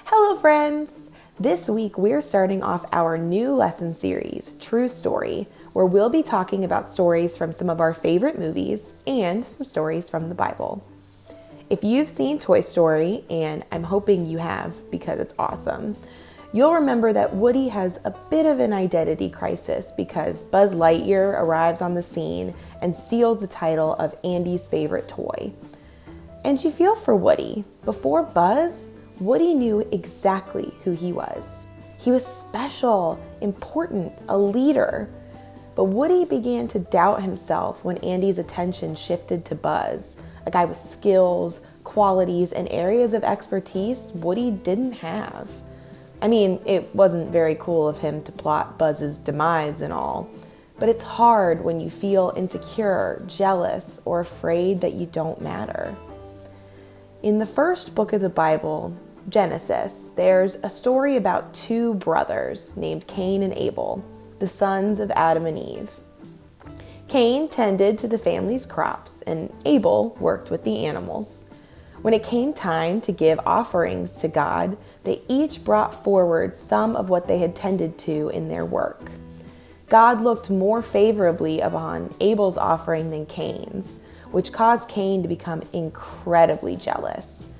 Hello friends! This week we're starting off our new lesson series, True Story, where we'll be talking about stories from some of our favorite movies and some stories from the Bible. If you've seen Toy Story, and I'm hoping you have because it's awesome, you'll remember that Woody has a bit of an identity crisis because Buzz Lightyear arrives on the scene and steals the title of Andy's favorite toy. And you feel for Woody. Before Buzz, Woody knew exactly who he was. He was special, important, a leader. But Woody began to doubt himself when Andy's attention shifted to Buzz, a guy with skills, qualities, and areas of expertise Woody didn't have. I mean, it wasn't very cool of him to plot Buzz's demise and all, but it's hard when you feel insecure, jealous, or afraid that you don't matter. In the first book of the Bible, Genesis, there's a story about two brothers named Cain and Abel, the sons of Adam and Eve. Cain tended to the family's crops, and Abel worked with the animals. When it came time to give offerings to God, they each brought forward some of what they had tended to in their work. God looked more favorably upon Abel's offering than Cain's, which caused Cain to become incredibly jealous.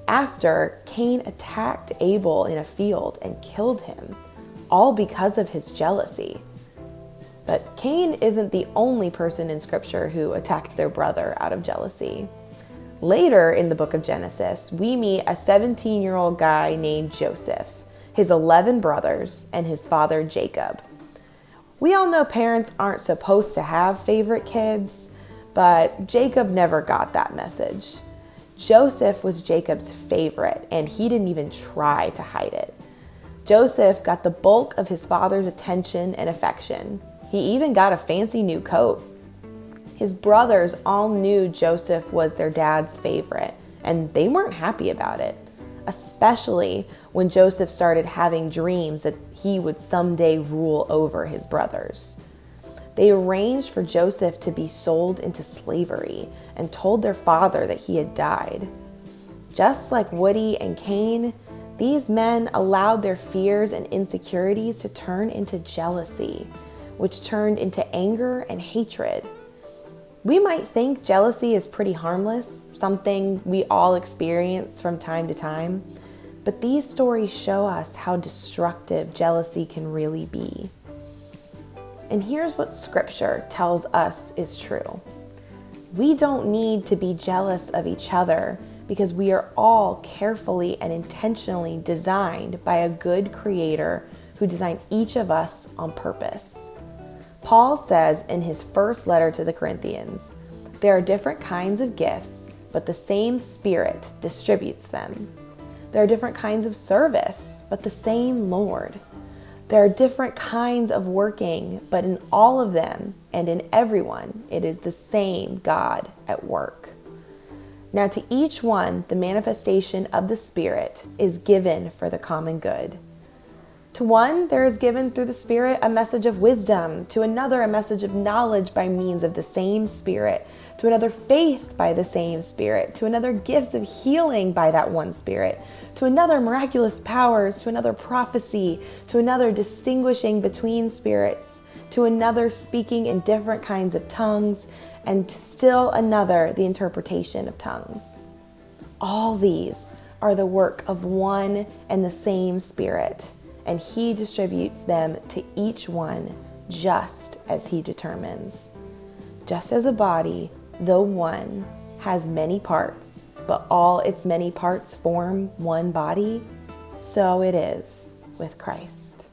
After, Cain attacked Abel in a field and killed him, all because of his jealousy. But Cain isn't the only person in Scripture who attacked their brother out of jealousy. Later in the book of Genesis, we meet a 17-year-old guy named Joseph, his 11 brothers, and his father Jacob. We all know parents aren't supposed to have favorite kids, but Jacob never got that message. Joseph was Jacob's favorite, and he didn't even try to hide it. Joseph got the bulk of his father's attention and affection. He even got a fancy new coat. His brothers all knew Joseph was their dad's favorite, and they weren't happy about it, especially when Joseph started having dreams that he would someday rule over his brothers. They arranged for Joseph to be sold into slavery and told their father that he had died. Just like Woody and Cain, these men allowed their fears and insecurities to turn into jealousy, which turned into anger and hatred. We might think jealousy is pretty harmless, something we all experience from time to time, but these stories show us how destructive jealousy can really be. And here's what Scripture tells us is true. We don't need to be jealous of each other because we are all carefully and intentionally designed by a good Creator who designed each of us on purpose. Paul says in his first letter to the Corinthians, there are different kinds of gifts, but the same Spirit distributes them. There are different kinds of service, but the same Lord. There are different kinds of working, but in all of them and in everyone, it is the same God at work. Now to each one, the manifestation of the Spirit is given for the common good. To one, there is given through the Spirit a message of wisdom, to another a message of knowledge by means of the same Spirit, to another faith by the same Spirit, to another gifts of healing by that one Spirit, to another miraculous powers, to another prophecy, to another distinguishing between spirits, to another speaking in different kinds of tongues, and to still another the interpretation of tongues. All these are the work of one and the same Spirit, and He distributes them to each one just as He determines. Just as a body, though one, has many parts, but all its many parts form one body, so it is with Christ.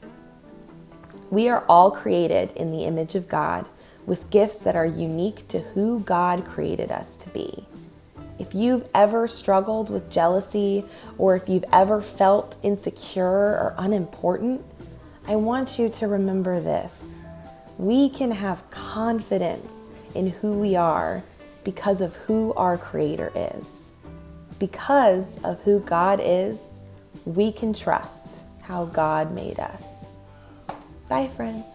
We are all created in the image of God with gifts that are unique to who God created us to be. If you've ever struggled with jealousy, or if you've ever felt insecure or unimportant, I want you to remember this. We can have confidence in who we are because of who our Creator is. Because of who God is, we can trust how God made us. Bye, friends.